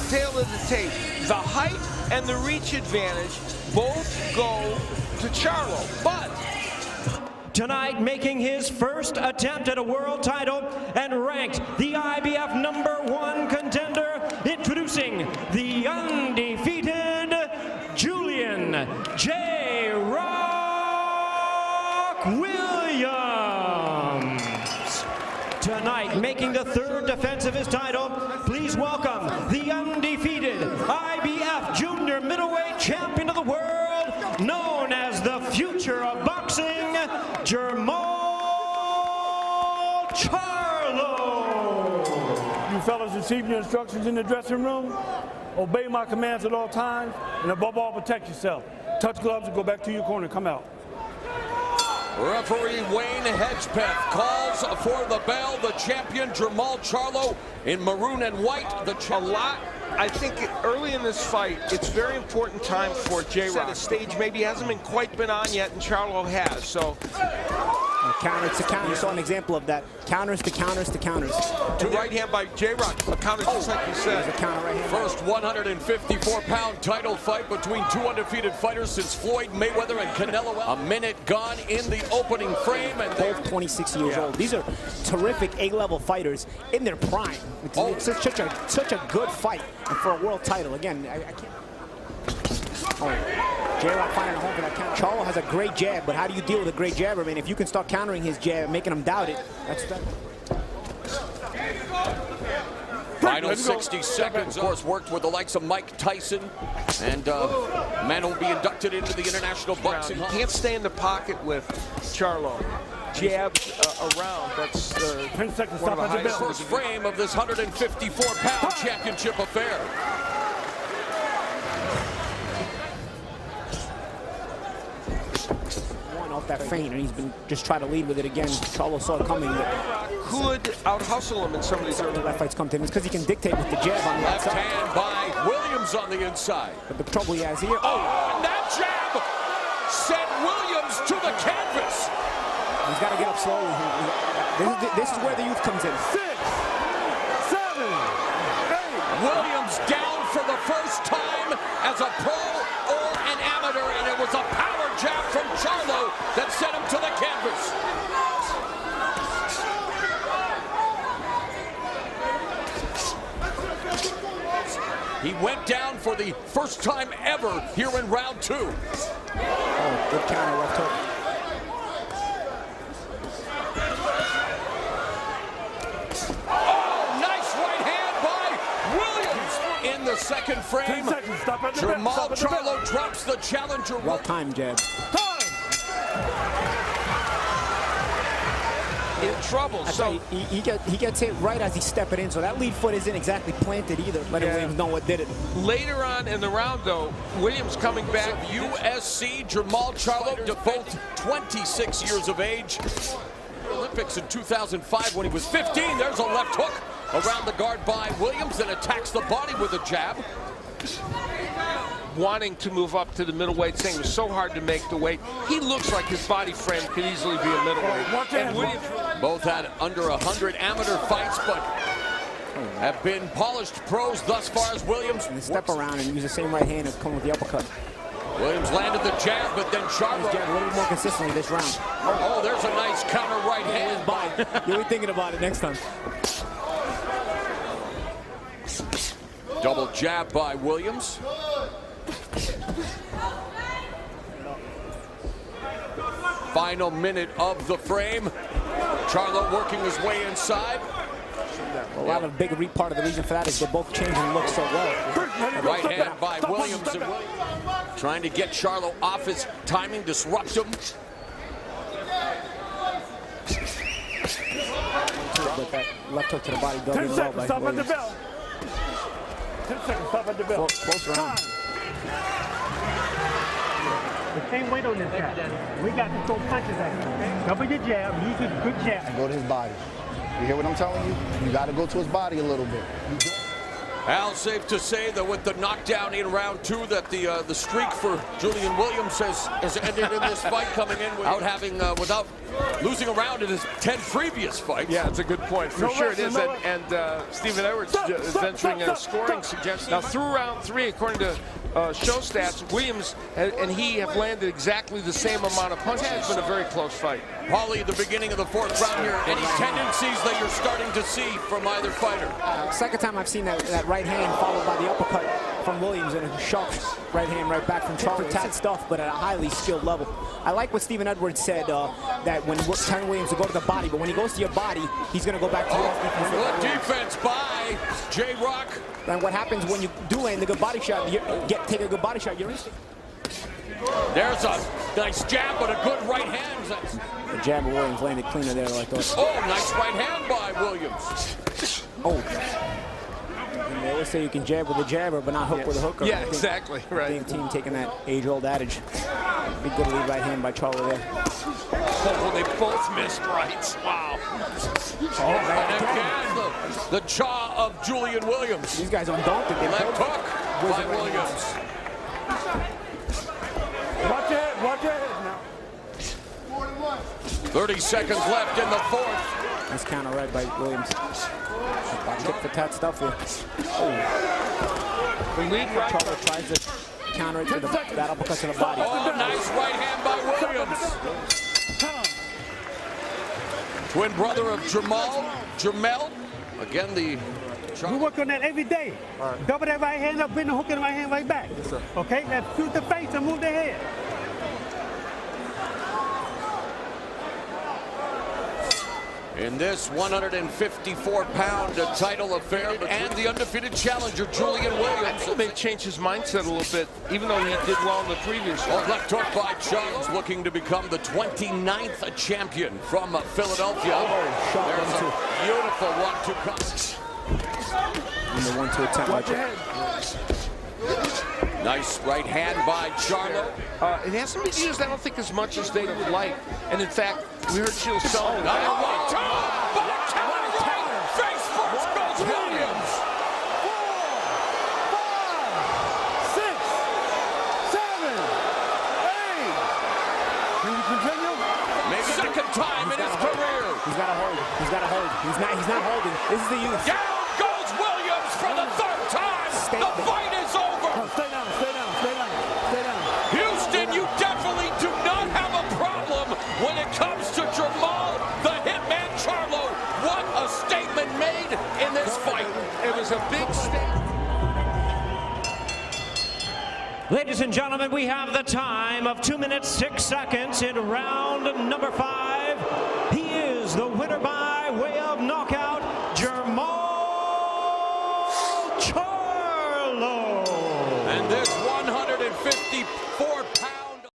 tale of the tape. The height and the reach advantage both go to Charlo, but tonight making his first attempt at a world title and ranked the IBF #1 contender, introducing the undefeated Julian J. Rock Williams. Tonight making the third defense of his title, please welcome the undefeated IBF junior middleweight champion of the world, known as the future of boxing, Jermall Charlo. You fellas receive your instructions in the dressing room. Obey my commands at all times, and above all, protect yourself. Touch gloves and go back to your corner. Come out. Referee Wayne Hedgepeth calls for the bell. The champion Jermall Charlo in maroon and white. I think early in this fight, it's very important time for J-Rock. The stage maybe hasn't been on yet, and Charlo has. So counters to counters. You saw an example of that. Counters to counters to counters. To right hand by J-Rock. A counter just like you said. A counter right hand. First 154-pound title fight between two undefeated fighters since Floyd Mayweather and Canelo. A minute gone in the opening frame, and both 26 years old. These are terrific A-level fighters in their prime. It's such a good fight, and for a world title. Again, I can't. J-Rock finding a home for that counter. Charlo has a great jab, but how do you deal with a great jabber, man? If you can start countering his jab, making him doubt it, that's that. Final 60 seconds, of course, worked with the likes of Mike Tyson, and man will be inducted into the International Boxing Hall. You can't stay in the pocket with Charlo. Jabs around, that's 10 seconds, one of the stop at the bell. first frame of this 154-pound championship affair. Off that feint, and he's been just trying to lead with it again. Charlo saw it coming. Could out-hustle him in some of these early left fights come to him. It's because he can dictate with the jab on the left outside. hand by Williams on the inside. But the trouble he has here. And that jab sent Williams to the canvas. He's got to get up slowly. This is where the youth comes in. 6, 7, 8. Williams down for the first time as a pro or an amateur, and it was a power jab from Charlo that sent him to the canvas. He went down for the first time ever here in round 2. Oh, good counter left hook. Oh, nice right hand by Williams in the second frame. 10 seconds, stop at the bell. Jermall Charlo drops the challenger. Well-timed jab. in trouble. So he gets hit right as he's stepping in, so that lead foot isn't exactly planted either. Letting Williams know what did it. Later on in the round, though, Williams coming back. USC, Jermall Charlo, both 26 years of age. Olympics in 2005 when he was 15. There's a left hook around the guard by Williams, and attacks the body with a jab. Wanting to move up to the middleweight, saying it was so hard to make the weight. He looks like his body frame could easily be a middleweight. And Williams, both had under 100 amateur fights, but have been polished pros thus far as Williams. And step around and use the same right hand and come with the uppercut. Williams landed the jab, but then Charlo jab a little more consistently this round. Oh, there's a nice counter right hand by. You'll be thinking about it next time. Double jab by Williams. Final minute of the frame. Charlo working his way inside. A lot of big part of the reason for that is they're both changing looks so well. Right hand by Williams, and trying to get Charlo off his timing, disrupt him. But that left hook to the body does 10 well seconds, by stop at the Williams. bell. 10 seconds, stop at the bell. Close round. We can't wait on this guy. We got to throw punches at him, okay? Double your jab, use a good jab. And go to his body. You hear what I'm telling you? You got to go to his body a little bit. Al, safe to say that with the knockdown in round 2, that the streak for Julian Williams has ended in this fight, coming in without losing a round in his 10 previous fights. Yeah, it's a good point. For sure it is. And Stephen Edwards is entering a scoring suggestion. Now, through round 3, according to show stats, Williams and he have landed exactly the same amount of punches. It's been a very close fight. Paulie, the beginning of the 4th round here. Any tendencies that you're starting to see from either fighter? Second time I've seen that right hand followed by the uppercut from Williams and a sharp right hand right back from Charlo. Tat stuff, but at a highly skilled level. I like what Stephen Edwards said, that when we're telling Williams to go to the body, but when he goes to your body, he's going to go back to your defense. Good defense by J-Rock. And what happens when you do land a good body shot, take a good body shot, you're in. There's a nice jab, but a good right hand. The jab of Williams landed cleaner there, like those. Oh, nice right hand by Williams. Oh. And they always say you can jab with a jabber, but not hook with a hooker. Yeah, exactly. Right. I think team taking that age-old adage. Big good lead right hand by Charlo there. Oh, they both missed rights. Wow. Oh, and again, the jaw of Julian Williams. These guys undaunted. Left hook by Williams. Watch your head now. 30 seconds left in the 4th. Nice counter right by Williams. Tip for tat stuff here. Oh. The lead right. Charlo tries to counter it to that uppercut to the body. Oh, nice right hand by Williams. Twin brother of Jermall. Again, the... We work on that every day. Right. Double that right hand up, bring the hook in the right hand right back. Yes, okay, now shoot the face and move the head. In this 154-pound title affair, and the undefeated challenger, Julian Williams. I think may change his mindset a little bit, even though he did well in the previous one. Left hook by Charlo, looking to become the 29th champion from Philadelphia. There's a beautiful 1-2 contest. And the 1-2 attempt. Watch your head. Nice right hand by Charlo. It hasn't been used, I don't think, as much as they would like. And in fact, we heard Shield Sullivan. Face first goes Williams. 4, 5, 6, 7, 8. Can you continue? Maybe second time in his career. He's got to hold. He's got to hold. He's not holding. This is the youth. Down goes Williams for the 3rd time. The fight is over. Oh, stay down, stay down, stay down, stay down. Houston, you definitely do not have a problem when it comes to Jermall, the Hitman Charlo. What a statement made in this fight. It was a big statement. Ladies and gentlemen, we have the time of 2 minutes, 6 seconds in round number 5. He is the winner by way of knockout, Jermall Charlo. And this